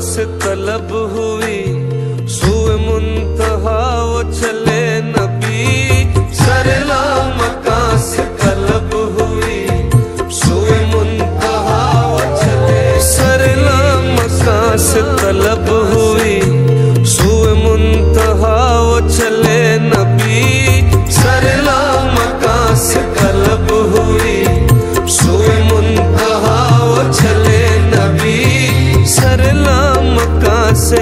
से तलब हुई, सूए मुंतहा वो चले नबी। सरला मका से तलब हुई, सूए मुंतहा वो चले। सरला मका से तलब हुई, सूए मुंतहा वो चले नबी। सरला मका से तलब हुई, सूए मुंतहा वो चले नबी। सरला मका से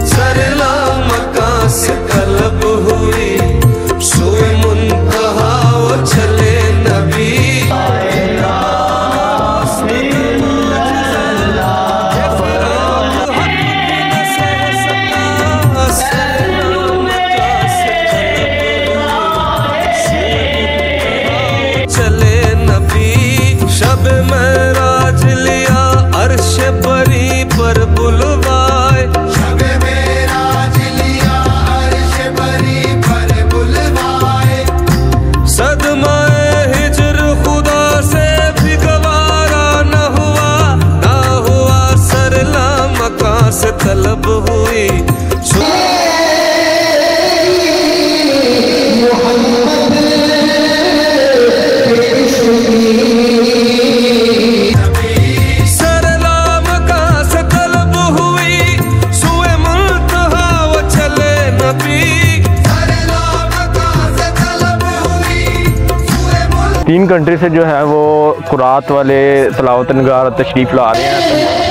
सरला मका से तलब हुई, सूए मुंतहा वो चले नबी। चले नबी। शब महराज लिया अर्श परी पर बुलवाए, शब महराज लिया अर्श परी पर बुलवाए। सदमाए हिजर खुदा से भी गवारा न हुआ, सरला मका से तलब हुई। तीन कंट्री से जो है वो कुरात वाले तलावत निगार तशरीफ़ ला रहे हैं।